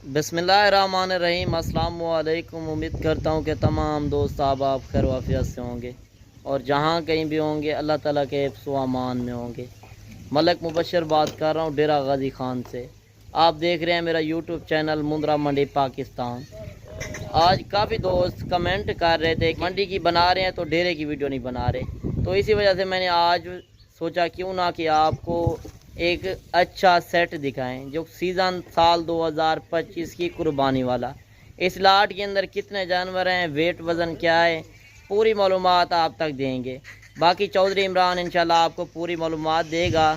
बिस्मिल्लाहिर्रहमानिर्रहीम। अस्सलाम वालेकुम। उम्मीद करता हूँ कि तमाम दोस्त आप खैर वाफियत से होंगे और जहाँ कहीं भी होंगे अल्लाह ताला के हिफ्ज़ व अमान में होंगे। मलक मुबशर बात कर रहा हूँ डेरा गाजी खान से। आप देख रहे हैं मेरा यूट्यूब चैनल मुंद्रा मंडी पाकिस्तान। आज काफ़ी दोस्त कमेंट कर रहे थे कि मंडी की बना रहे हैं तो डेरे की वीडियो नहीं बना रहे, तो इसी वजह से मैंने आज सोचा क्यों ना कि आपको एक अच्छा सेट दिखाएं जो सीज़न साल 2025 की कुर्बानी वाला। इस लाट के अंदर कितने जानवर हैं, वेट वज़न क्या है, पूरी मालूमात आप तक देंगे। बाकी चौधरी इमरान इंशाल्लाह आपको पूरी मालूमात देगा।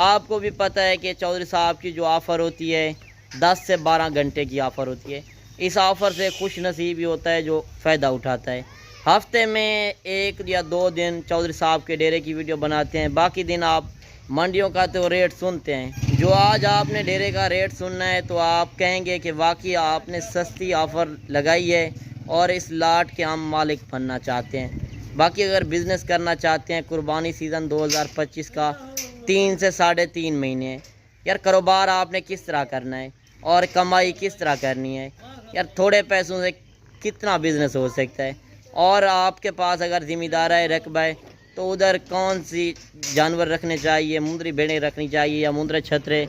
आपको भी पता है कि चौधरी साहब की जो ऑफ़र होती है 10 से 12 घंटे की ऑफ़र होती है। इस ऑफ़र से खुश नसीब ही होता है जो फ़ायदा उठाता है। हफ्ते में 1 या 2 दिन चौधरी साहब के डेरे की वीडियो बनाते हैं, बाकी दिन आप मंडियों का तो रेट सुनते हैं। जो आज आपने डेरे का रेट सुनना है तो आप कहेंगे कि वाकई आपने सस्ती ऑफ़र लगाई है और इस लाट के हम मालिक बनना चाहते हैं। बाकी अगर बिज़नेस करना चाहते हैं, कुर्बानी सीज़न 2025 का 3 से 3.5 महीने है यार, कारोबार आपने किस तरह करना है और कमाई किस तरह करनी है यार, थोड़े पैसों से कितना बिज़नेस हो सकता है। और आपके पास अगर ज़िम्मेदार है रकबा है तो उधर कौन सी जानवर रखने चाहिए, मुंदरी भेड़ें रखनी चाहिए या मुंदरे छतरे,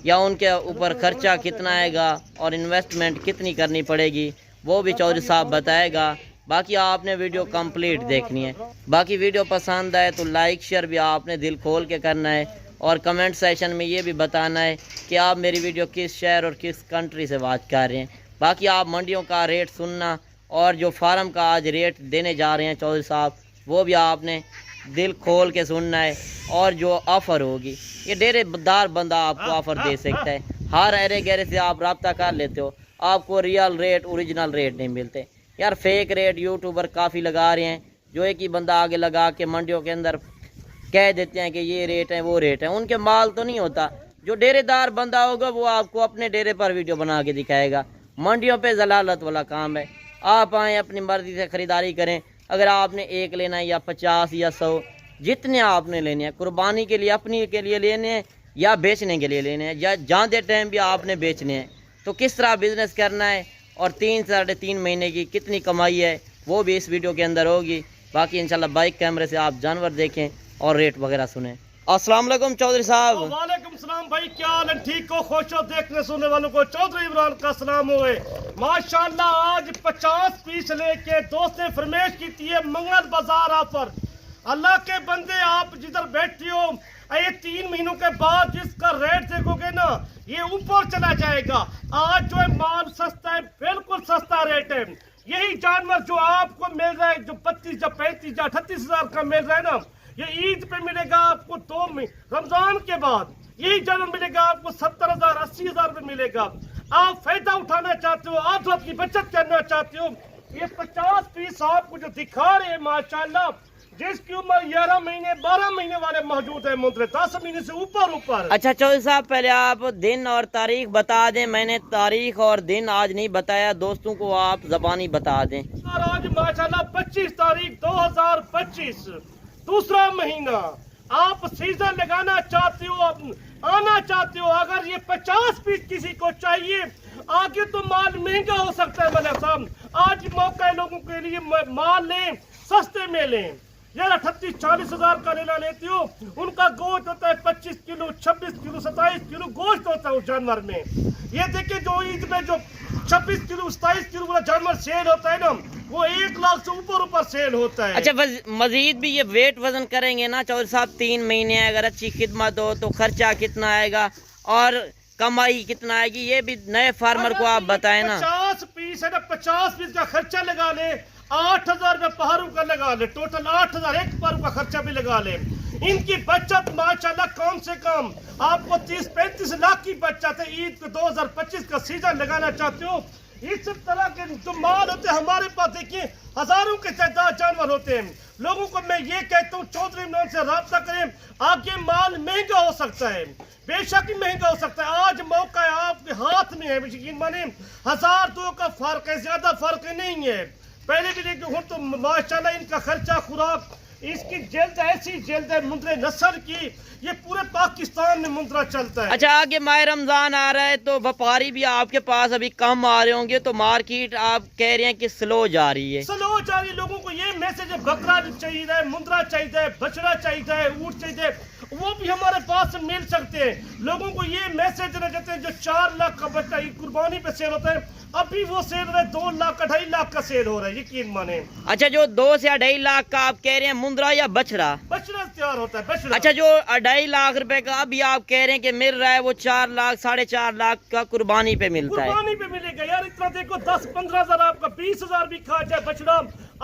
या उनके ऊपर ख़र्चा कितना आएगा और इन्वेस्टमेंट कितनी करनी पड़ेगी, वो भी चौधरी साहब बताएगा। बाकी आपने वीडियो कंप्लीट देखनी है। बाकी वीडियो पसंद आए तो लाइक शेयर भी आपने दिल खोल के करना है और कमेंट सेशन में ये भी बताना है कि आप मेरी वीडियो किस शहर और किस कंट्री से वाच कर रहे हैं। बाकी आप मंडियों का रेट सुनना और जो फार्म का आज रेट देने जा रहे हैं चौधरी साहब, वो भी आपने दिल खोल के सुनना है। और जो ऑफ़र होगी ये डेरेदार बंदा आपको ऑफ़र दे सकता है। हर एरे गहरे से आप रब्ता कर लेते हो, आपको रियल रेट ओरिजिनल रेट नहीं मिलते यार। फेक रेट यूट्यूबर काफ़ी लगा रहे हैं, जो एक ही बंदा आगे लगा के मंडियों के अंदर कह देते हैं कि ये रेट है वो रेट है, उनके माल तो नहीं होता। जो डेरेदार बंदा होगा वो आपको अपने डेरे पर वीडियो बना के दिखाएगा। मंडियों पे जलालत वाला काम है। आप आएँ अपनी मर्ज़ी से ख़रीदारी करें। अगर आपने 1 लेना है या 50 या 100, जितने आपने लेने हैं, कुर्बानी के लिए अपनी के लिए लेने हैं या बेचने के लिए लेने हैं, या जाते टाइम भी आपने बेचने हैं, तो किस तरह बिज़नेस करना है और 3 से 3.5 महीने की कितनी कमाई है वो भी इस वीडियो के अंदर होगी। बाकी इंशाल्लाह बाइक कैमरे से आप जानवर देखें और रेट वगैरह सुने। अस्सलाम वालेकुम चौधरी साहब। वालेकुम सलाम भाई, क्या हाल है? ठीक हो? खुश हो? देखने सुनने वालों को चौधरी इमरान का सलाम हुए। माशाल्लाह आज 50 पीस लेके दोस्त ने फरमाइश की थी है मंगल बाजार ऑफर। अल्लाह के बंदे आप जिधर बैठे हो, ये 3 महीनों के बाद जिसका रेट देखोगे ना ये ऊपर चला जाएगा। आज जो है माल सस्ता है, बिल्कुल सस्ता रेट है। यही जानवर जो आपको मिल रहा है, जो 25 या 35 या 38 हजार का मिल रहा है ना, ये ईद पे मिलेगा आपको 2 में रमजान के बाद। यही जानवर मिलेगा आपको 70,000 80,000 पे मिलेगा। आप फायदा उठाना चाहते हो, आप अपनी बचत करना चाहते हो, ये 50 पीस आपको जो दिखा रहे हैं माशाल्लाह, जिसकी उम्र 11 महीने 12 महीने वाले मौजूद है, मुद्रे 10 महीने से ऊपर। अच्छा चौधरी साहब, पहले आप दिन और तारीख बता दें। मैंने तारीख और दिन आज नहीं बताया, दोस्तों को आप ज़बानी बता दें। आज माशाल्लाह 25 तारीख 2025 दूसरा महीना। आप सीजन लगाना चाहते हो, आना चाहते हो, अगर ये 50 पीस किसी को चाहिए, आगे तो माल महंगा हो सकता है मलिक साहब। आज मौका है लोगों के लिए, माल लें, सस्ते में लें। यार 38-40 हजार का लेना लेते हो, उनका गोश्त होता है 25 किलो 26 किलो 27 किलो गोश्त होता है उस जानवर में। ये देखिए जो ईद में जो 26 किलो 27 किलो वाला जानवर सेल होता है ना, वो 1 लाख से ऊपर सेल होता है। अच्छा मजीद भी ये वेट वजन करेंगे ना चौधरी साहब, 3 महीने अगर अच्छी खिदमत हो तो खर्चा कितना आएगा और कमाई कितना आएगी, ये भी नए फार्मर को आप बताएं ना। 50 पीस है ना, 50 पीस का खर्चा लगा ले, 8,000 रुपये पहाड़ों का लगा ले, टोटल 8,000 एक पहाड़ों का खर्चा भी लगा ले। इनकी बचत माशाल्लाह कम से कम आपको 30-35 लाख की बचत है। ईद को 2025 का सीजन लगाना चाहते हो, इस तरह के जो माल होते हैं हमारे पास, देखिए हजारों के तादाद जानवर होते हैं। लोगों को मैं ये कहता हूँ चौधरी इमरान से रब्ता करें, आगे माल महंगा हो सकता है, बेशक ही महंगा हो सकता है। आज मौका है, आपके हाथ में है। यकीन माने 1000-2 का फर्क है, ज्यादा फर्क नहीं है। पहले भी देखो तो माशाल्लाह इनका खर्चा खुराक اس کی جلد ایسی جلد ہے مندر نسل کی، یہ پورے پاکستان میں مندرا چلتا ہے۔ اچھا آگے ماہ رمضان آ رہا ہے تو وپاری بھی آپ کے پاس ابھی کم آ رہے ہوں گے، تو مارکیٹ آپ کہہ رہے ہیں کہ سلو جا رہی ہے۔ سلو جا رہی، لوگوں کو یہ میسج ہے بکرا چاہیے، مندرا چاہیے، بچڑا چاہیے، اونٹ چاہیے، وہ بھی ہمارے پاس مل سکتے ہیں۔ لوگوں کو یہ میسج دینا چاہتے ہیں جو 4 لاکھ کا بچہ قربانی پہ سیل ہوتا ہے، ابھی وہ سیل ہو رہا ہے 2 لاکھ 2.5 لاکھ کا سیل ہو رہا ہے، یقین مانیں۔ اچھا جو 2 سے 2.5 لاکھ کا آپ کہہ رہے ہیں مندرا یا بچڑا؟ بچڑا تیار ہوتا ہے، بچڑا۔ اچھا جو 2.5 لاکھ روپے کا ابھی آپ کہہ رہے ہیں کہ مل رہا ہے، وہ 4 لاکھ 4.5 لاکھ کا قربانی پہ ملتا ہے۔ قربانی پہ ملے گا یار، اتنا دیکھو 10-15 ہزار آپ کا 20 ہزار بھی کھا جائے بچڑا،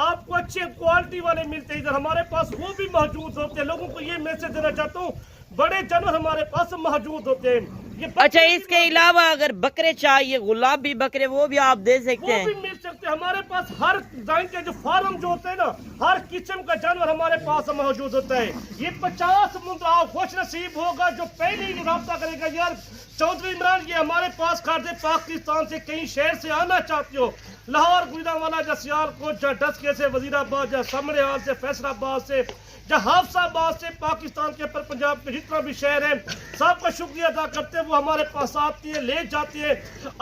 آپ کو اچھے کوالٹی والے ملتے ہیں ادھر ہمارے پاس، وہ بھی موجود ہوتے ہیں۔ لوگوں کو یہ میسج دینا چاہتا ہوں، بڑے جانور ہمارے پاس موجود ہوتے ہیں۔ یہ اچھا اس کے علاوہ اگر بکرے چاہیے، گلابی بکرے، وہ بھی آپ دے سکتے وہ ہیں؟ بھی مل سکتے ہیں ہمارے پاس، ہر ڈائن کے جو فارم جو ہوتے ہیں نا، ہر قسم کا جانور ہمارے پاس موجود ہوتا ہے۔ یہ 50 مندرا خوش نصیب ہوگا جو پہلے ہی رابطہ کرے گا، یار چودھری عمران یہ ہمارے پاس کھاتے پاکستان سے کہیں شہر سے آنا چاہتے ہو، لاہور گجرانوالہ یا سیالکوٹ یا ڈسکے سے، وزیر آباد یا سامرحال سے، فیصل آباد سے، یا حافظ آباد سے، پاکستان کے پر پنجاب کے جتنا بھی شہر ہیں، سب کا شکریہ ادا کرتے ہیں، وہ ہمارے پاس آتی ہیں، لے جاتی ہیں۔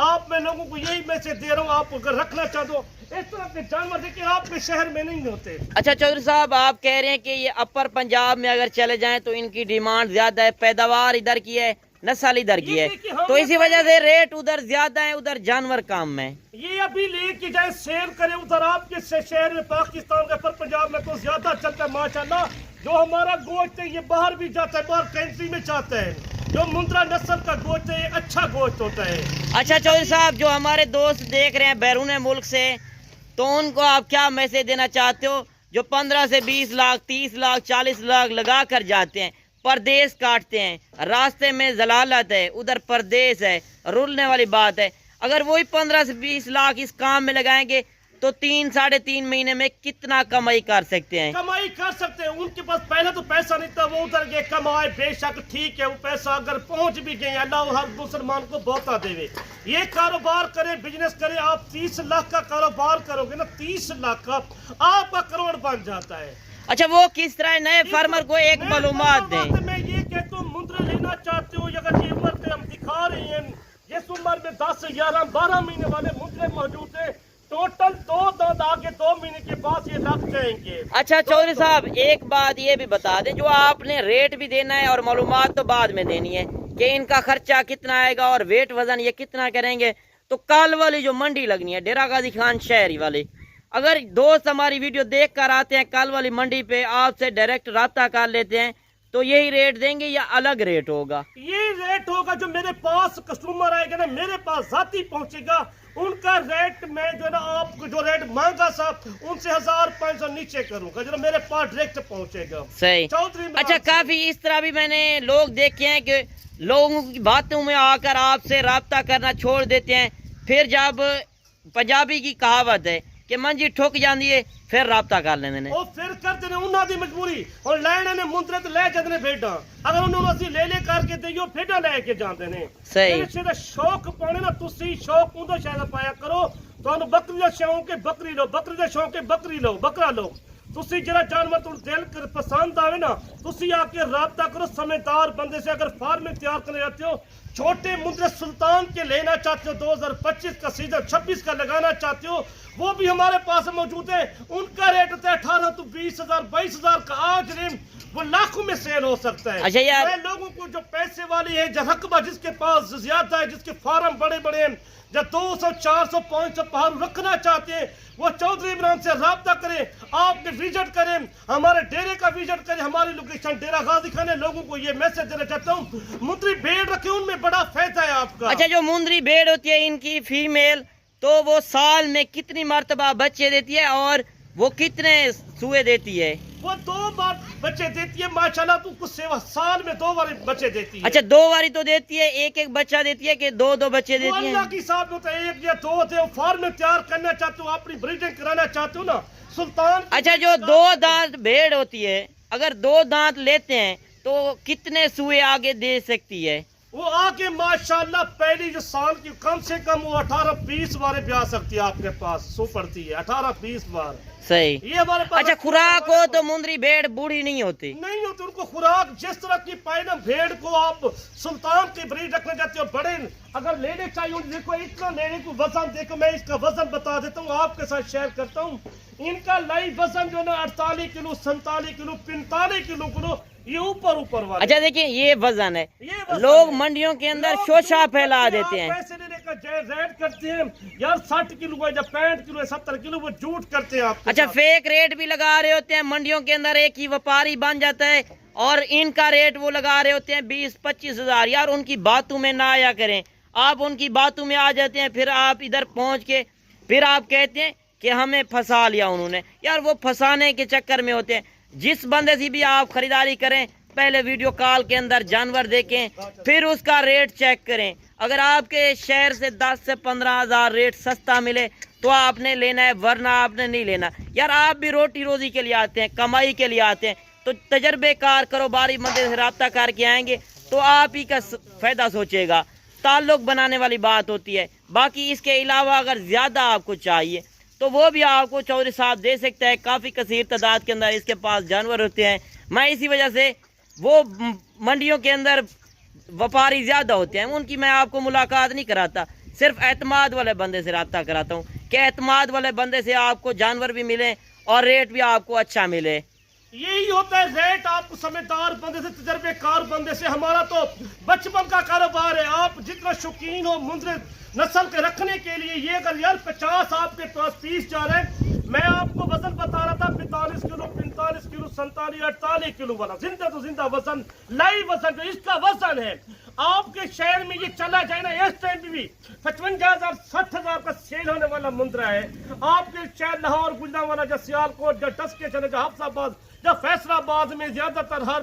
آپ میں لوگوں کو یہی میسج دے رہا ہوں، آپ اگر رکھنا چاہتے ہو اس طرح کے جانور دیکھیں، آپ کے شہر میں نہیں ہوتے۔ اچھا چودھری صاحب آپ کہہ رہے ہیں کہ یہ اپر پنجاب میں اگر چلے جائیں تو ان کی ڈیمانڈ زیادہ ہے، پیداوار ادھر کی ہے، نسل ادھر کی ہے، تو اسی وجہ سے ریٹ ادھر زیادہ ہے، ادھر جانور کم ہے۔ یہ ابھی لے کے جائیں سیل کریں ادھر آپ کے شہر میں، پاکستان کے پر پنجاب میں تو زیادہ چلتا ہے ماشاءاللہ۔ جو ہمارا گوشت ہے یہ باہر بھی جاتا ہے، باہر کنٹری میں جاتا ہے۔ جو مندرا نسل کا گوشت ہے یہ اچھا گوشت ہوتا ہے۔ اچھا چودھری صاحب جو ہمارے دوست دیکھ رہے ہیں بیرون ملک سے، تو ان کو آپ کیا میسج دینا چاہتے ہو جو 15 سے 20 لاکھ 30 لاکھ 40 لاکھ لگا کر جاتے ہیں، پردیس کاٹتے ہیں، راستے میں ضلالت ہے، ادھر پردیس ہے، رولنے والی بات ہے، اگر وہی 15 سے 20 لاکھ اس کام میں لگائیں گے تو 3-3.5 مہینے میں کتنا کمائی کر سکتے ہیں؟ کمائی کر سکتے ہیں، ان کے پاس پہلے تو پیسہ نہیں تھا، وہ ادھر گئے کمائے، بے شک ٹھیک ہے، وہ پیسہ اگر پہنچ بھی گئے، اللہ ہر مسلمان کو بہتا دے۔ یہ کاروبار کریں، بزنس کریں، آپ 30 لاکھ کا کاروبار کرو گے نا، 30 لاکھ کا آپ کا کروڑ بن جاتا ہے۔ اچھا وہ کس طرح نئے فارمر کو ایک معلومات دیں؟ میں یہ کہتا ہوں مندرے لینا چاہتے ہو، اگر یہ عمر پہ ہم دکھا رہے ہیں، جس عمر میں 10 سے 11 12 مہینے والے مندرے موجود ہیں، ٹوٹل 2 دانت آگے 2 مہینے کے بعد یہ لگ جائیں گے۔ اچھا چودھری صاحب ایک بات یہ بھی بتا دیں، جو آپ نے ریٹ بھی دینا ہے اور معلومات تو بعد میں دینی ہے کہ ان کا خرچہ کتنا آئے گا اور ویٹ وزن یہ کتنا کریں گے، تو کل والی جو منڈی لگنی ہے ڈیرہ غازی خان شہری والی، اگر دوست ہماری ویڈیو دیکھ کر آتے ہیں کل والی منڈی پہ آپ سے ڈائریکٹ رابطہ کر لیتے ہیں تو یہی ریٹ دیں گے یا الگ ریٹ ہوگا؟ یہ ریٹ ہوگا جو میرے پاس کسٹمر آئے گا نا، میرے پاس ذاتی پہنچے گا، ان کا ریٹ میں جو ہے نا آپ کو جو ریٹ مانگا صاحب ان سے 1500 نیچے کروں گا جو میرے پاس ڈائریکٹ پہنچے گا۔ صحیح۔ چودھری اچھا کافی اس طرح بھی میں نے لوگ دیکھے ہیں کہ لوگوں کی باتوں میں آ کر آپ سے رابطہ کرنا چھوڑ دیتے ہیں، پھر جب پنجابی کی کہاوت ہے کہ منجی ٹھک جاندی ہے پھر رابطہ کر لیندے نے، وہ پھر کرتے نے انہاں دی مجبوری، اور لینے نے مندرے تے لے جاندے نے بھیڈاں، اگر انہوں اسی لے کر کے دئیو بھیڈاں لے کے جاندے نے۔ صحیح۔ جے شوق پانے نا تسی شوق اوندا شاید پایا کرو، تانوں بکری دا شوق ہے بکری لو، بکری دا شوق ہے بکری لو، بکرا لو، تسی جڑا جانور توں دل کر پسند آوے نا تسی آ کے رابطہ کرو سمجھدار بندے سے۔ اگر فارم تیار کرنے جاتے ہو، چھوٹے مندرے سلطان کے لینا چاہتے ہو، 2025 کا سیزن 26 کا لگانا چاہتے ہو، وہ بھی ہمارے پاس موجود ہے، ان کا ریٹ ہوتا ہے 18 تو 20,000 22,000 کا، آج ریٹ وہ لاکھوں میں سیل ہو سکتا ہے۔ اچھا یار میں لوگوں کو جو پیسے والی ہے، جو رقبہ جس کے پاس زیادہ ہے، جس کے فارم بڑے بڑے ہیں، جو 200 400 500 پہاڑ رکھنا چاہتے ہیں، وہ چودھری عمران سے رابطہ کریں، آپ نے وزٹ کریں، ہمارے ڈیرے کا وزٹ کریں، ہماری لوکیشن ڈیرہ غازی خان ہے۔ لوگوں کو یہ میسج دینا چاہتا ہوں، مندری بھیڑ رکھیں، ان میں بڑا فائدہ ہے آپ کا۔ اچھا جو مندری بھیڑ ہوتی ہے ان کی فیمیل، تو وہ سال میں کتنی مرتبہ بچے دیتی ہے اور وہ کتنے سوئے دیتی ہے؟ وہ 2 بار بچے دیتی ہے ماشاءاللہ، تو کچھ سیوا سال میں 2 بار بچے دیتی ہے۔ اچھا 2 باری تو دیتی ہے، ایک بچہ دیتی ہے کہ 2 بچے وہ دیتی ہیں؟ اللہ کی حساب ہوتا ہے، 1 یا 2 دے، فارم تیار کرنا چاہتے ہو، اپنی بریڈنگ کرانا چاہتے ہو نا سلطان۔ اچھا جو 2 دانت بھیڑ ہوتی ہے، اگر 2 دانت لیتے ہیں تو کتنے سوئے آگے دے سکتی ہے؟ वो आके माशाल्लाह पहली जो साल की कम से कम वो 18-20 बार भी आ सकती है आपके पास, सो पड़ती है 18-20 बार। सही। ये हमारे पास अच्छा, खुराक हो तो मुंदरी भेड़ बूढ़ी नहीं होती? नहीं होती, उनको खुराक जिस तरह की पाए ना, भेड़ को आप सुल्तान की ब्रीड रखना चाहते हो, बड़े अगर लेने चाहिए, देखो इतना लेने को वजन देखो, मैं इसका वजन बता देता हूँ, आपके साथ शेयर करता हूँ। इनका लाइव वजन जो ना 48 किलो, 47 किलो, 45 किलो, ये ऊपर वाला। अच्छा देखिए, ये वजन है। ये वजन लोग है। मंडियों के अंदर लोग शोशा फैला देते हैं। पैसे लेने का रेट करते हैं यार, 60 किलो है या 65 किलो है, 70 किलो, वो झूठ करते हैं आप। अच्छा, फेक रेट भी लगा रहे होते हैं मंडियों के अंदर, एक ही व्यापारी बन जाता है और इनका रेट वो लगा रहे होते हैं 20-25 हजार। यार उनकी बातों में ना आया करें, आप उनकी बातों में आ जाते हैं, फिर आप इधर पहुंच के फिर आप कहते हैं कि हमें फंसा लिया उन्होंने। यार वो फंसाने के चक्कर में होते हैं। जिस बंदे से भी आप खरीदारी करें, पहले वीडियो कॉल के अंदर जानवर देखें, फिर उसका रेट चेक करें। अगर आपके शहर से 10 से 15 हजार रेट सस्ता मिले तो आपने लेना है, वरना आपने नहीं लेना। यार आप भी रोटी रोजी के लिए आते हैं, कमाई के लिए आते हैं, तो तजर्बेकार कारोबारी बंदे से रब्ता करके आएंगे तो आप ही का फायदा सोचेगा। ताल्लुक बनाने वाली बात होती है। बाकी इसके अलावा अगर ज़्यादा आपको चाहिए तो वो भी आपको चौधरी साहब दे सकता है। काफ़ी कसीर तादाद के अंदर इसके पास जानवर होते हैं। मैं इसी वजह से वो मंडियों के अंदर व्यापारी ज़्यादा होते हैं, उनकी मैं आपको मुलाकात नहीं कराता, सिर्फ एतमाद वाले बंदे से रब्ता कराता हूँ कि एतमाद वाले बंदे से आपको जानवर भी मिले और रेट भी आपको अच्छा मिले। यही होता है रेट, आप समझदार बंदे से, तजर्बेकार बंदे से। हमारा तो बचपन का कारोबार है। आप जितना शौकीन हो मुंदरी नस्ल के रखने के लिए, ये अगर यार 50 आपके पास पीस जा रहे हैं, मैं आपको वजन बता रहा था 45 किलो, 45 किलो, 47, 48 किलो वाला जिंदा तो जिंदा वजन, लाइव वजन जो इसका वजन है। आपके शहर में ये चला जाए ना, इस टाइम भी 55,000 60,000 का सेल होने वाला मुंद्रा है। आपके शहर लाहौर, गुजरांवाला, जो सियालकोट, जो टस्के चले, जो हफ्साबाद, जो फैसलाबाद में, ज्यादातर हर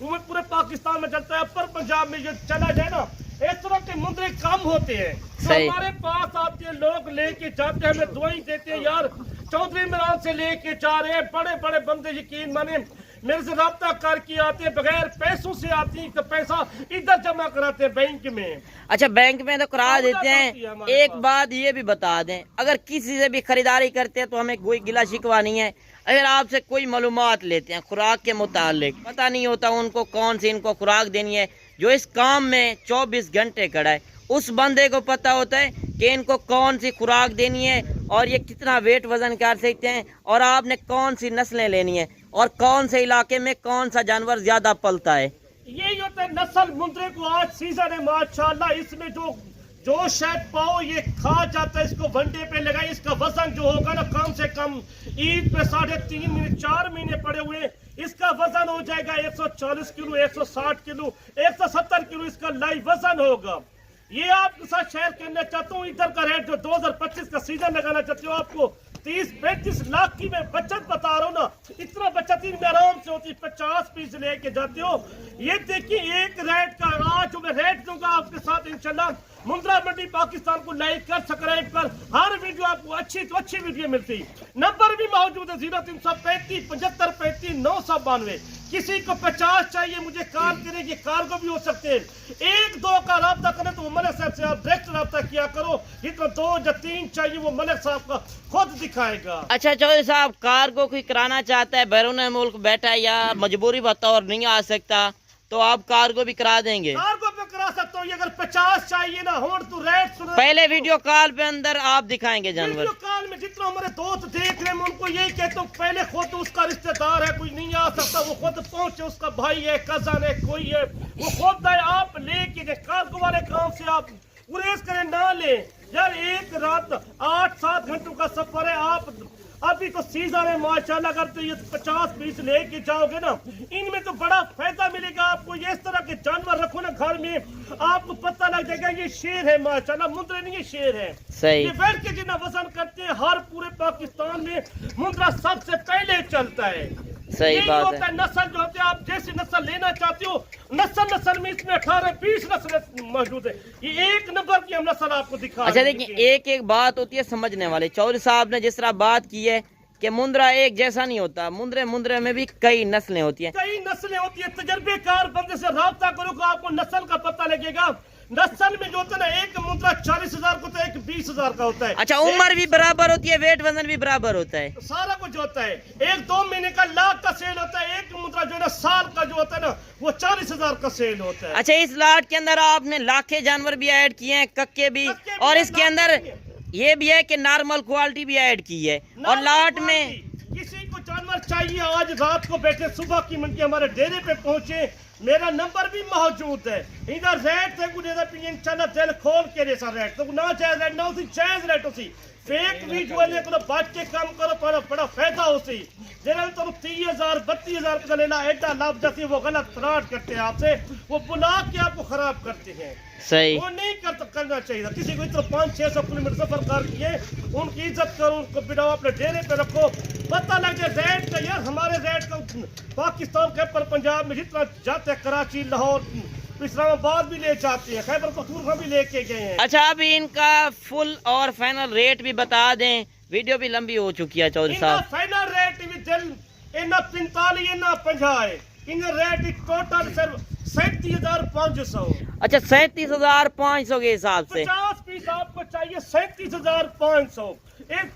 पूरे पाकिस्तान में चलता है, अपर पंजाब में ये चला जाए ना, इस तरह के मुंद्रे कम होते हैं। तो हमारे पास आते हैं लोग, लेके जाते हैं, हमें दुआई देते हैं। यार चौधरी इमरान से लेके जा रहे हैं, बड़े बड़े बंदे, यकीन माने मेरे से रब्ता करके आते हैं, बगैर पैसों से आती है, तो पैसा इधर जमा कराते हैं बैंक में। अच्छा, बैंक में तो करा देते हैं। एक बात ये भी बता दें, अगर किसी से भी खरीदारी करते हैं तो हमें कोई गिला शिकवा नहीं है। अगर आपसे कोई मालूमात लेते हैं खुराक के मुतालिक, पता नहीं होता उनको कौन सी इनको खुराक देनी है, जो इस काम में 24 घंटे खड़ा है, उस बंदे को पता होता है कि इनको कौन सी खुराक देनी है और ये कितना वेट वजन कर सकते हैं, और आपने कौन सी नस्लें लेनी है और कौन से इलाके में कौन सा जानवर ज्यादा पलता है। यही होता है नस्ल मुंद्रे को। आज सीजन है माशाल्लाह, इसमें जो शायद पाओ ये खा जाता है, इसको वनडे पे लगाए। इसका वजन जो होगा ना, कम से कम ईद पे 3.5 महीने 4 महीने पड़े हुए, इसका वजन हो जाएगा 140 किलो, 160 किलो, 170 किलो इसका लाइव वजन होगा। ये आपके साथ शेयर करना चाहता हूँ। इधर का रेट जो 2025 का सीजन लगाना चाहते हो, आपको 30-35 लाख की मैं बचत बता रहा हूँ ना, इतना बचत ही में आराम से होती। 50 पीस लेके जाते हो। ये देखिए एक रेट का, आज मैं रेट दूंगा आपके साथ इंशाल्लाह। मुंद्रा मंडी पाकिस्तान को लाइक कर, सब्सक्राइब कर, हर वीडियो आपको अच्छी तो अच्छी वीडियो मिलती। नंबर भी मौजूद है 0335 75 35 992। किसी को 50 चाहिए मुझे कॉल करें, ये कार्गो भी हो सकते हैं। 1-2 का रब्ता करें तो मलिक साहब से आप डायरेक्ट रब्ता किया करो। जितना 2 या 3 चाहिए वो मलिक साहब का खुद दिखाएगा। अच्छा चौधरी साहब, कार्गो कोई कराना चाहता है, बैरून मुल्क बैठा है या मजबूरी बतौर नहीं आ सकता, तो आप कार्गो भी करा देंगे? कार्गो पे करा सकता हूँ। अगर 50 चाहिए ना हो तो रेट सुन, पहले वीडियो कॉल पे अंदर आप दिखाएंगे जानवर। वीडियो कॉल में जितना हमारे दोस्त देख रहे हैं, मैं उनको यही कहता हूँ, पहले खुद उसका रिश्तेदार है, कोई नहीं आ सकता, वो खुद पहुंचे, उसका भाई है, कजन है, कोई है, वो खुद है, आप लेके कार्गो वाले काम से आप गुरेज करें, ना ले। यार एक रात 8-7 घंटों का सफर है। आप अभी तो सीजन है माशाल्लाह, अगर तो ये 50 पीस लेके जाओगे ना, इनमें तो बड़ा फायदा मिलेगा आपको। ये इस तरह के जानवर रखो ना घर में, आपको पता लग जाएगा ये शेर है माशाल्लाह, मुंद्रा नहीं, ये शेर है। सही। ये बैठ के जितना वजन करते हैं, हर पूरे पाकिस्तान में मुंद्रा सबसे पहले चलता है। सही बात है। नस्ल जो होते हैं, आप जैसी नस्ल लेना चाहते हो, नस्ल में इसमें 18-20 नस्ल मौजूद है। ये एक नंबर की हम नस्ल आपको दिखा। अच्छा देखिए, एक बात होती है समझने वाले। चौधरी साहब ने जिस तरह बात की है کہ मुंद्रा एक जैसा नहीं होता, मुंद्रे में भी कई नस्लें होती हैं। कई नस्लें होती है। तजर्बेकार बंदे से राब्ता करो कि आपको नस्ल का पता लगेगा। नस्ल में जो होता है ना, एक मुद्रा 40,000 का होता है, एक 20,000 का होता है। अच्छा, उम्र भी बराबर होती है, वेट वजन भी बराबर होता है, सारा कुछ होता है। एक 2 महीने का लाख का सेल होता है, एक मुद्रा जो है ना साल का जो होता है ना वो 40,000 का सेल होता है। अच्छा, इस लाट के अंदर आपने लाखे जानवर भी ऐड किए हैं, कक्के भी, और इसके अंदर ये भी है कि नॉर्मल क्वालिटी भी ऐड की है। और लाट में किसी को जानवर चाहिए, आज रात को बैठे, सुबह की मंडी हमारे डेरे पे पहुंचे, मेरा नंबर भी मौजूद है। इधर रेट थे गुडे दा पिन चला दिल खोल के रेसा रेट तो ना जायज रेट ना उसी जायज रेट उसी फेक भी जो है को बच के काम करो, पर बड़ा फायदा उसी जेना तो 30,000 32,000 का लेना एडा लाभ जैसे वो गलत फ्रॉड करते हैं आपसे, वो बुला के आपको खराब करते हैं। सही, वो नहीं करना चाहिए। किसी को इतना 500-600 किलोमीटर सफर करके उनकी इज्जत करो, उनको बिठाओ, अपने डेरे पे रखो, पता लग जाए रेट का। यार हमारे रेट का पाकिस्तान के पर पंजाब में जितना जाते हैं, कराची, लाहौर, इस्लामाबाद भी ले जाते हैं, खैबर पख्तूनख्वा भी लेके गए हैं। अच्छा, अभी इनका फुल और फाइनल रेट भी बता दें, वीडियो भी लंबी हो चुकी है चौधरी साहब। फाइनल रेट भी दिल इन्ना 45 इन्ना 50 है, इन रेट टोटल सिर्फ 37,500। अच्छा, 37,500 के हिसाब से 50 पीस आपको चाहिए, 37,500।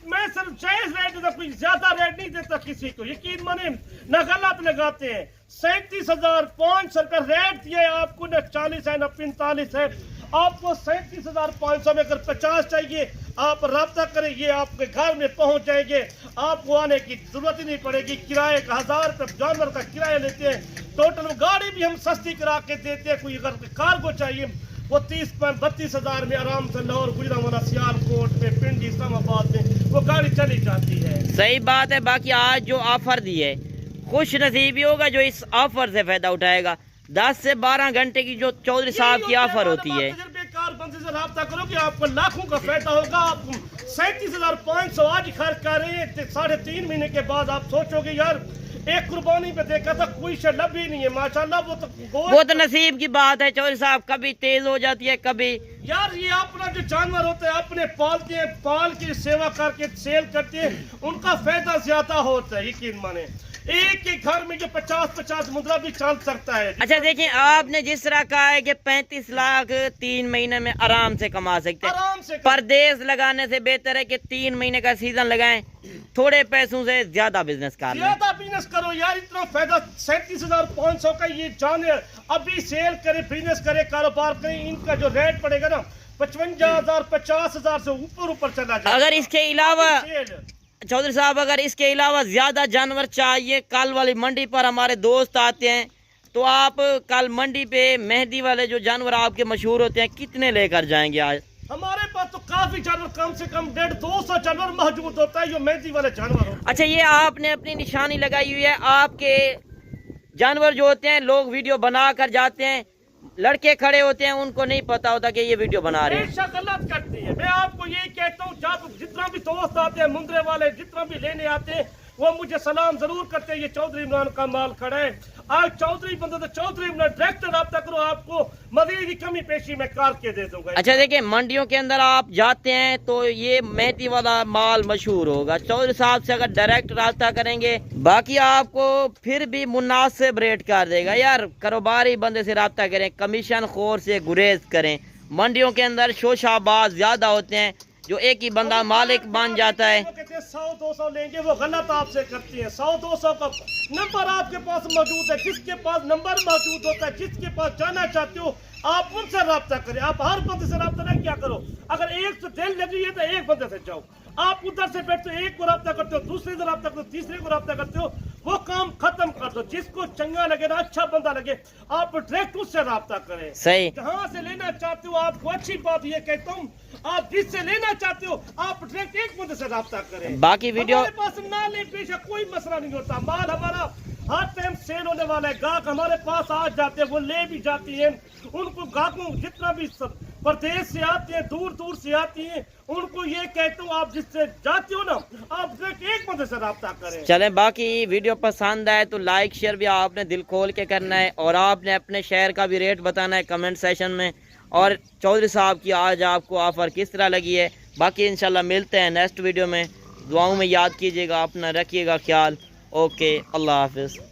मैं सिर्फ जायज रेट देता, कोई ज्यादा रेट नहीं देता किसी को, यकीन माने न गलत लगाते हैं। 37,500 का रेट दिया है आपको, न 40 है न 45 है, आपको 37,500 में। अगर 50 चाहिए आप राब्ता करें, ये आपके घर में पहुंच जाएंगे, आपको आने की जरूरत ही नहीं पड़ेगी। किराए का 1,000 रुपये जानवर का किराया लेते हैं, टोटल गाड़ी भी हम सस्ती करा के देते हैं। कोई अगर कार्गो चाहिए वो 30-32,000 में आराम से लाहौर, गुजरांवाला, सियालकोट में, पिंडी, इस्लामाबाद में वो गाड़ी चली जाती है। सही बात है। बाकी आज जो ऑफर दी है, खुश नसीबी होगा जो इस ऑफर से फायदा उठाएगा। 10 से 12 घंटे की जो चौधरी साहब की ऑफर होती है, तजर्बेकार बंदे से राब्ता करो कि आपको लाखों का फायदा होगा। आप 37,500 आज खर्च कर रहे हैं, 3.5 महीने के बाद आप सोचोगे यार एक कुर्बानी पे देखा था कोई शे लभी नहीं है, माशाल्लाह। वो तो नसीब की बात है चौधरी साहब, कभी तेज हो जाती है, कभी यार ये अपना जो जानवर होते हैं अपने पालते हैं, पाल की सेवा करके सेल करते हैं, उनका फायदा ज्यादा होता है, यकीन माने। एक ही घर में जो 50-50 मुद्रा भी चल सकता है। अच्छा देखिए, आपने जिस तरह कहा है कि 35 लाख 3 महीने में आराम से कमा सकते हैं, आराम से परदेश लगाने से बेहतर है कि 3 महीने का सीजन लगाएं, थोड़े पैसों से ज्यादा बिजनेस कर लें। ज्यादा बिजनेस करो यार, इतना फायदा। 37,500 का ये जाने, अभी सेल करे, बिजनेस करे, कारोबार करे, इनका जो रेट पड़ेगा ना 55,000 50,000 से ऊपर चला जाए। अगर इसके अलावा चौधरी साहब, अगर इसके अलावा ज्यादा जानवर चाहिए, कल वाली मंडी पर हमारे दोस्त आते हैं, तो आप कल मंडी पे मेहंदी वाले जो जानवर आपके मशहूर होते हैं, कितने लेकर जाएंगे आज? हमारे पास तो काफी जानवर, कम से कम 150-200 जानवर मौजूद होता है, जो मेहंदी वाले जानवर होते हैं। अच्छा, ये आपने अपनी निशानी लगाई हुई है, आपके जानवर जो होते हैं लोग वीडियो बना कर जाते हैं, लड़के खड़े होते हैं, उनको नहीं पता होता कि ये वीडियो बना रहे हैं। गलत करती है। मैं आपको यही कहता हूँ, जब जितना भी दोस्त आते हैं, मुंद्रे वाले जितना भी लेने आते हैं, वो मुझे सलाम जरूर करते हैं, ये चौधरी इमरान का माल खड़ा है। आज चौधरी बंदा तो चौधरी इमरान, डायरेक्ट राब्ता करो, आपको मजीद की कमी पेशी में करके दे दूंगा। अच्छा देखिए, मंडियों के अंदर आप जाते हैं तो ये मेहंदी वाला माल मशहूर होगा, चौधरी साहब से अगर डायरेक्ट राब्ता करेंगे, बाकी आपको फिर भी मुनासिब रेट कर देगा। यार कारोबारी बंदे से राब्ता करें, कमीशन खोर से गुरेज करें। मंडियों के अंदर शोशाबाज ज्यादा होते हैं, जो एक ही बंदा मालिक बन जाता है। 100-200 लेंगे, वो गलत आपसे करती है। 100-200 का नंबर आपके पास मौजूद है, जिसके पास नंबर मौजूद होता है, जिसके पास जाना चाहते हो आप उनसे राब्ता करें। आप हर बंदे से राब्ता नहीं क्या करो, अगर एक से दिल लगी है तो एक बंदे से जाओ। आप उधर से बैठते हो, एक को राब्ता करते हो, दूसरे से राब्ता करते हो, तीसरे को राब्ता करते हो, वो काम खत्म कर दो। जिसको चंगा लगे ना, अच्छा बंदा लगे, आप डायरेक्ट उससे राब्ता करें। सही, कहाँ से लेना चाहते हो, आपको अच्छी बात ये कहता हूँ, आप जिससे लेना चाहते हो आप डायरेक्ट एक बंदे से राब्ता करें। बाकी वीडियो हमारे पास ना ले पेशा कोई मसला नहीं होता, माल हमारा हर टाइम सेल होने वाला है। गाहक हमारे पास आ जाते हैं, वो ले भी जाती हैं। उनको गाहकों जितना भी प्रदेश से आते हैं, दूर दूर से आती हैं, उनको ये कहता हूँ आप जिससे जाते हो ना, आप एक बंदे से राब्ता करें। चलें, बाकी वीडियो पसंद आए तो लाइक शेयर भी आपने दिल खोल के करना है, और आपने अपने शहर का भी रेट बताना है कमेंट सेशन में, और चौधरी साहब की आज आपको ऑफर किस तरह लगी है। बाकी इंशाल्लाह मिलते हैं नेक्स्ट वीडियो में। دعاؤں میں یاد کیجیے گا، اپنا رکھیے گا خیال. اوکے، اللہ حافظ.